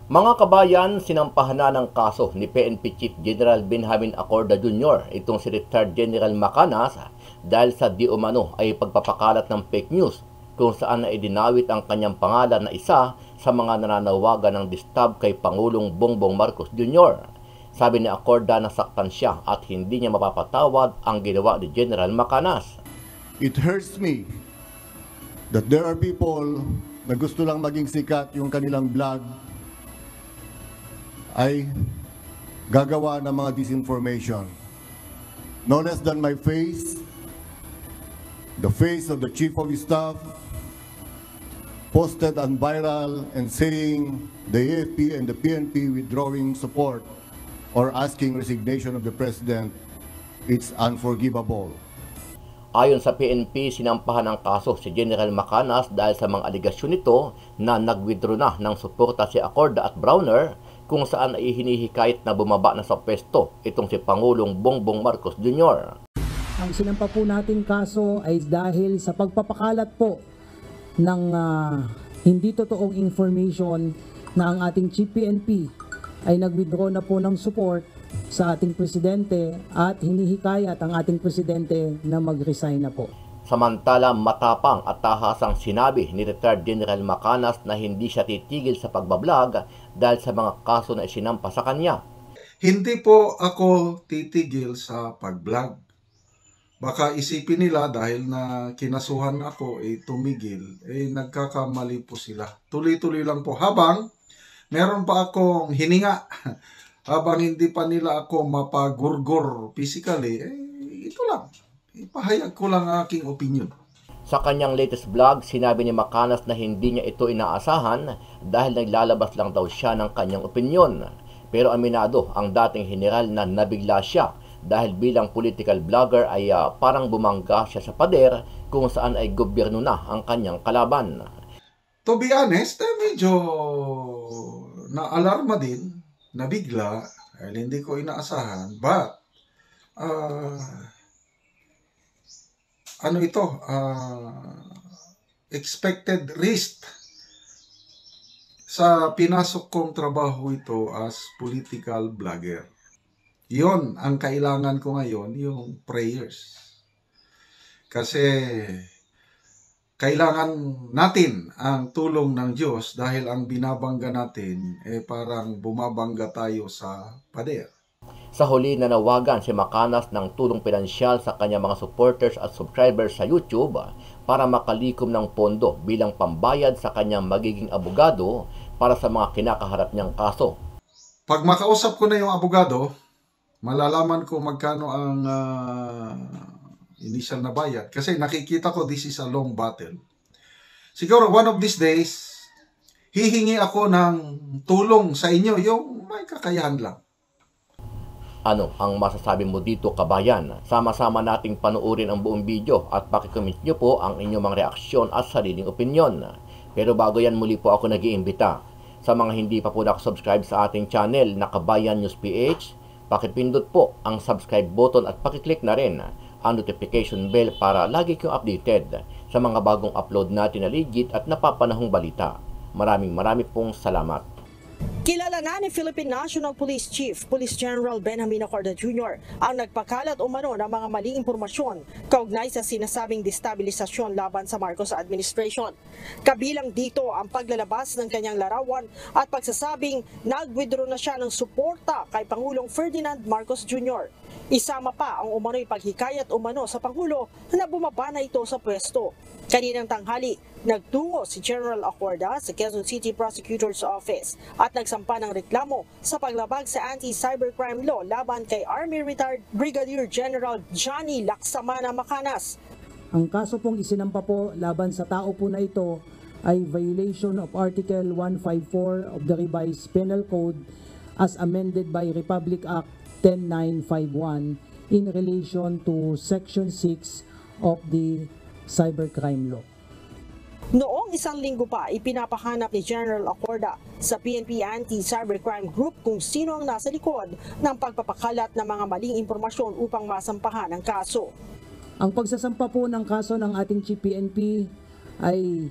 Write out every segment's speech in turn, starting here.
Mga kabayan, sinampahan na ng kaso ni PNP Chief General Benjamin Acorda Jr. itong si retired General Macanas dahil sa di umano ay pagpapakalat ng fake news kung saan na idinawit ang kanyang pangalan na isa sa mga nananawagan ng distab kay Pangulong Bongbong Marcos Jr. Sabi ni Acorda na saktan siya at hindi niya mapapatawad ang ginawa ni General Macanas. It hurts me that there are people na gusto lang maging sikat yung kanilang vlog ay gagawa ng mga disinformation. No less than my face, the face of the Chief of Staff, posted on viral and saying the AFP and the PNP withdrawing support or asking resignation of the President, it's unforgivable. Ayon sa PNP, sinampahan ng kaso si General Macanas dahil sa mga aligasyon nito na nag-withdraw na ng suporta si Acorda at Browner kung saan ay hinihikayat na bumaba na sa pwesto itong si Pangulong Bongbong Marcos Jr. Ang sinampa po nating kaso ay dahil sa pagpapakalat po ng hindi totoong information na ang ating Chief PNP ay nag-withdraw na po ng support sa ating presidente at hinihikayat ang ating presidente na mag-resign na po. Samantala, matapang at tahasang sinabi ni retired General Macanas na hindi siya titigil sa pagbablog dahil sa mga kaso na isinampa sa kanya. Hindi po ako titigil sa pagblog. Baka isipin nila dahil na kinasuhan ako tumigil, nagkakamali po sila. Tuloy-tuloy lang po habang meron pa akong hininga. Habang hindi pa nila ako mapagurgor physically, ito lang. Ipahayag ko lang aking opinion. Sa kanyang latest vlog, sinabi ni Macanas na hindi niya ito inaasahan dahil naglalabas lang daw siya ng kanyang opinion. Pero aminado ang dating general na nabigla siya dahil bilang political blogger ay parang bumangga siya sa pader kung saan ay gobyerno na ang kanyang kalaban. To be honest, medyo na-alarma din, nabigla, hindi ko inaasahan, but expected risk sa pinasok kong trabaho ito as political blogger. Yon ang kailangan ko ngayon, yung prayers. Kasi kailangan natin ang tulong ng Diyos dahil ang binabangga natin parang bumabangga tayo sa pader. Sa huli, nanawagan si Macanas ng tulong pinansyal sa kanyang mga supporters at subscribers sa YouTube para makalikom ng pondo bilang pambayad sa kanyang magiging abogado para sa mga kinakaharap niyang kaso. Pag makausap ko na yung abogado, malalaman ko magkano ang initial na bayad. Kasi nakikita ko this is a long battle. Siguro one of these days, hihingi ako ng tulong sa inyo, yung may kakayahan lang. Ano ang masasabi mo dito, kabayan? Sama-sama nating panuorin ang buong video at pakicomment nyo po ang inyong mga reaksyon at sariling opinyon. Pero bago yan, muli po ako nag-iimbita. Sa mga hindi pa po nakasubscribe sa ating channel na Kabayan News PH, pakipindot po ang subscribe button at pakiclick na rin ang notification bell para lagi kayong updated sa mga bagong upload natin na legit at napapanahong balita. Maraming pong salamat. Kilala na ni Philippine National Police Chief Police General Benjamin Acorda Jr. ang nagpakalat umano ng mga maling impormasyon kaugnay sa sinasabing destabilisasyon laban sa Marcos administration. Kabilang dito ang paglalabas ng kanyang larawan at pagsasabing nag-withdraw na siya ng suporta kay Pangulong Ferdinand Marcos Jr. Isama pa ang umano'y paghikayat umano sa Pangulo na bumaba na ito sa pwesto. Kaninang tanghali, nagtungo si General Acorda sa Quezon City Prosecutor's Office at nagsampa ng reklamo sa paglabag sa anti-cybercrime law laban kay Army Retired Brigadier General Johnny Laksamana Macanas. Ang kaso pong isinampa po laban sa tao po na ito ay violation of Article 154 of the Revised Penal Code as amended by Republic Act 10951 in relation to Section 6 of the Cybercrime Law. Noong isang linggo pa, ipinapahanap ni General Acorda sa PNP Anti-Cybercrime Group kung sino ang nasa likod ng pagpapakalat ng mga maling impormasyon upang masampahan ang kaso. Ang pagsasampa po ng kaso ng ating Chief PNP ay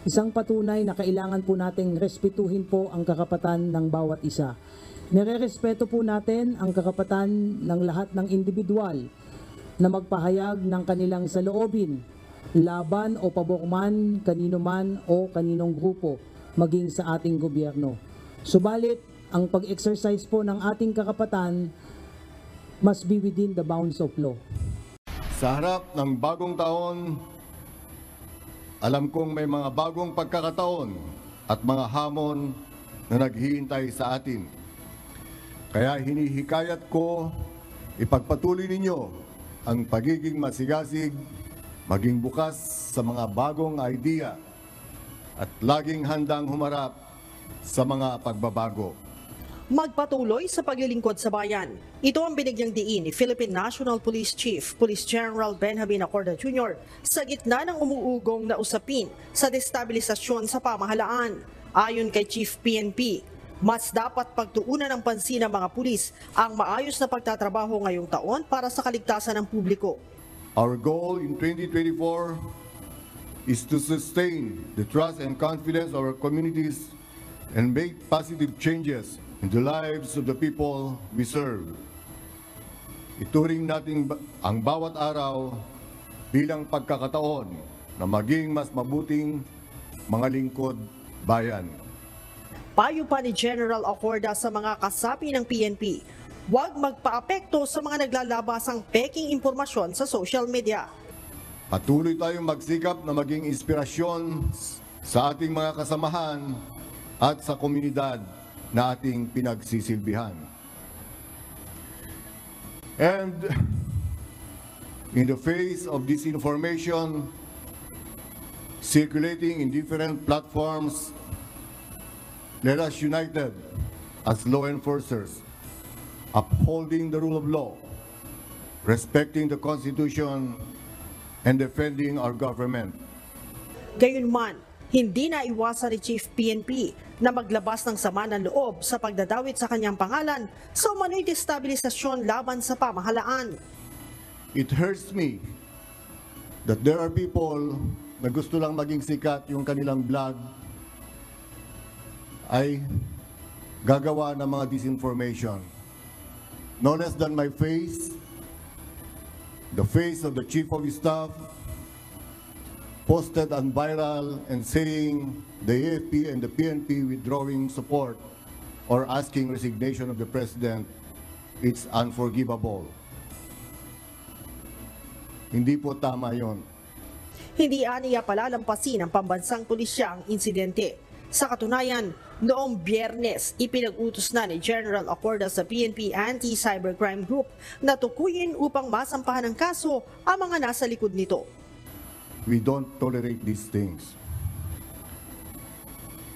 Isang patunay na kailangan po nating respetuhin po ang karapatan ng bawat isa. Nire-respeto po natin ang karapatan ng lahat ng individual na magpahayag ng kanilang saloobin, laban o pabor man, kanino man o kaninong grupo, maging sa ating gobyerno. Subalit, ang pag-exercise po ng ating karapatan must be within the bounds of law. Sa harap ng bagong taon, alam kong may mga bagong pagkakataon at mga hamon na naghihintay sa atin. Kaya hinihikayat ko, ipagpatuloy ninyo ang pagiging masigasig, maging bukas sa mga bagong idea at laging handang humarap sa mga pagbabago. Magpatuloy sa paglilingkod sa bayan. Ito ang binigyang diin ni Philippine National Police Chief, Police General Benjamin Acorda Jr. sa gitna ng umuugong na usapin sa destabilisasyon sa pamahalaan. Ayon kay Chief PNP, mas dapat pagtuunan ng pansin ng mga pulis ang maayos na pagtatrabaho ngayong taon para sa kaligtasan ng publiko. Our goal in 2024 is to sustain the trust and confidence of our communities and make positive changes in the lives of the people we serve. Ituring natin ang bawat araw bilang pagkakataon na maging mas mabuting mga lingkod bayan. Payo pa ni General Acorda sa mga kasapi ng PNP, huwag magpaapekto sa mga naglalabasang peking impormasyon sa social media. Patuloy tayong magsikap na maging inspirasyon sa ating mga kasamahan at sa komunidad na ating pinagsisilbihan. And in the face of disinformation circulating in different platforms, let us united as law enforcers, upholding the rule of law, respecting the Constitution, and defending our government. Gayunman, hindi na iwasan ni Chief PNP na maglabas ng sama ng loob sa pagdadawit sa kanyang pangalan sa umano'y destabilisasyon laban sa pamahalaan. It hurts me that there are people na gusto lang maging sikat yung kanilang blog ay gagawa ng mga disinformation. No less than my face, the face of the Chief of Staff, posted on viral and saying the AFP and the PNP withdrawing support or asking resignation of the President, it's unforgivable. Hindi po tama yon. Hindi aniya palalampasin ng pambansang pulisya ang insidente. Sa katunayan, noong Biyernes, ipinag-utos na ni General Acorda sa PNP Anti-Cybercrime Group na tukuyin upang masampahan ng kaso ang mga nasa likod nito. We don't tolerate these things.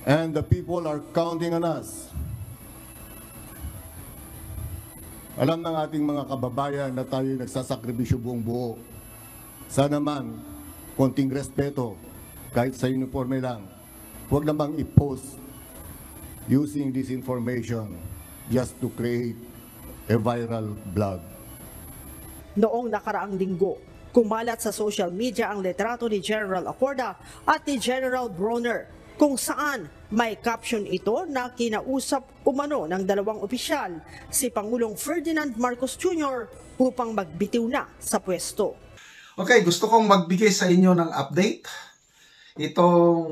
And the people are counting on us. Alam ng ating mga kababayan na tayo nagsasakripisyo buong buo. Sana man, konting respeto, kahit sa uniforme lang. Huwag namang i-post using this information just to create a viral blog. Noong nakaraang linggo, kumalat sa social media ang litrato ni General Acorda at ni General Bronner kung saan may caption ito na kinausap umano ng dalawang opisyal, si Pangulong Ferdinand Marcos Jr. upang magbitiw na sa pwesto. Okay, gusto kong magbigay sa inyo ng update. Itong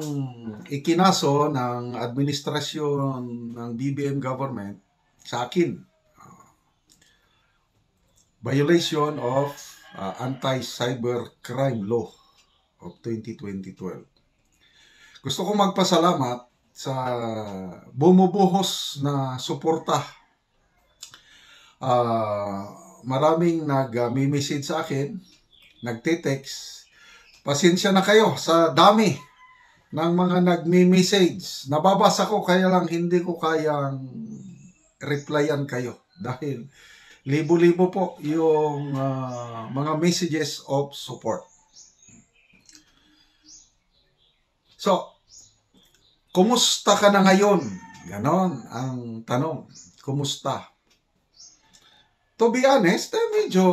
ikinaso ng administrasyon ng BBM government sa akin. Violation of Anti-Cybercrime Law of 2012. Gusto kong magpasalamat sa bumubuhos na suporta. Maraming nag-message sa akin, nagte-text. Pasensya na kayo sa dami ng mga nagme-message. Nababasa ko kaya lang hindi ko kayang replyan kayo dahil libo-libo po yung mga messages of support. So, kumusta ka na ngayon? Ganon ang tanong. Kumusta? To be honest, medyo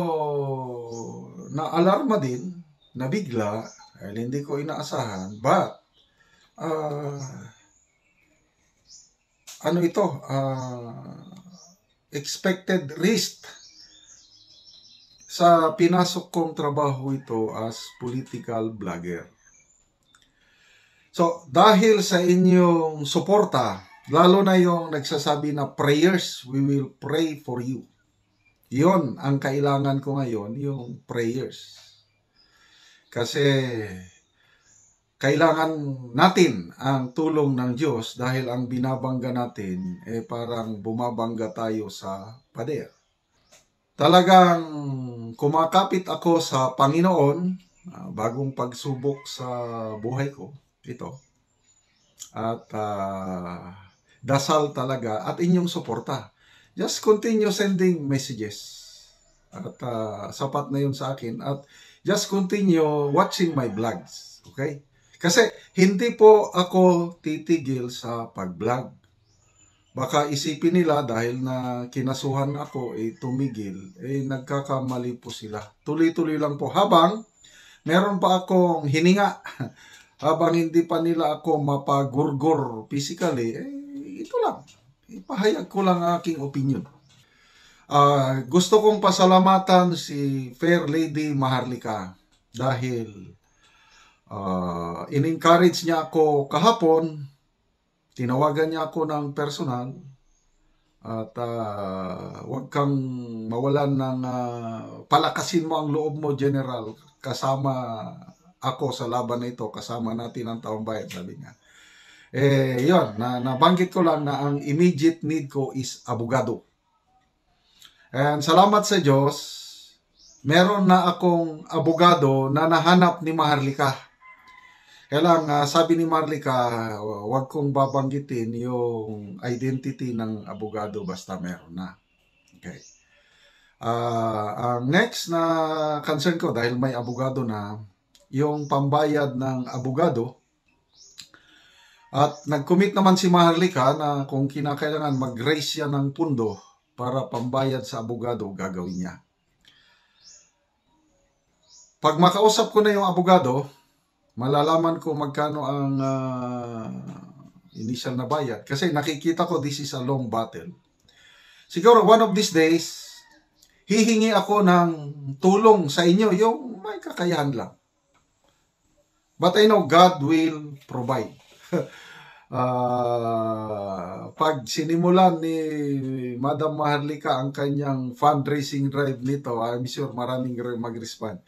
na-alarma din, nabigla, dahil hindi ko inaasahan. But, ano ito, expected risk sa pinasok kong trabaho ito as political blogger. So, dahil sa inyong suporta, lalo na yung nagsasabi na prayers, we will pray for you. Yon ang kailangan ko ngayon, yung prayers. Kasi kailangan natin ang tulong ng Diyos dahil ang binabangga natin parang bumabangga tayo sa pader. Talagang kumakapit ako sa Panginoon, bagong pagsubok sa buhay ko, ito. At dasal talaga at inyong suporta. Just continue sending messages. At sapat na yun sa akin. At just continue watching my vlogs. Okay? Kasi hindi po ako titigil sa pag-vlog. Baka isipin nila dahil na kinasuhan ako, tumigil, nagkakamali po sila. Tuloy-tuloy lang po. Habang meron pa akong hininga, habang hindi pa nila ako mapagurgur physically, ito lang. Ipahayag ko lang aking opinion. Gusto kong pasalamatan si Fair Lady Maharlika dahil in-encourage niya ako kahapon. Tinawagan niya ako ng personal at huwag kang mawalan ng palakasin mo ang loob mo, General. Kasama ako sa laban na ito, kasama natin ang taong bayan, sabi niya. Yun, nabanggit ko lang na ang immediate need ko is abogado. And salamat sa Diyos, meron na akong abogado na nahanap ni Maharlika. Kaya lang, sabi ni Maharlika, huwag kong babanggitin yung identity ng abogado basta meron na. Okay. Ang next na concern ko, dahil may abogado na, yung pambayad ng abogado. At nag-commit naman si Maharlika na kung kinakailangan mag-raise siya ng pundo para pambayad sa abogado, gagawin niya. Pag makausap ko na yung abogado, malalaman ko magkano ang initial na bayad. Kasi nakikita ko this is a long battle. Siguro one of these days, hihingi ako ng tulong sa inyo, yung may kakayahan lang. But I know God will provide. Pag sinimulan ni Madam Maharlika ang kanyang fundraising drive nito, I'm sure maraming mag-respond.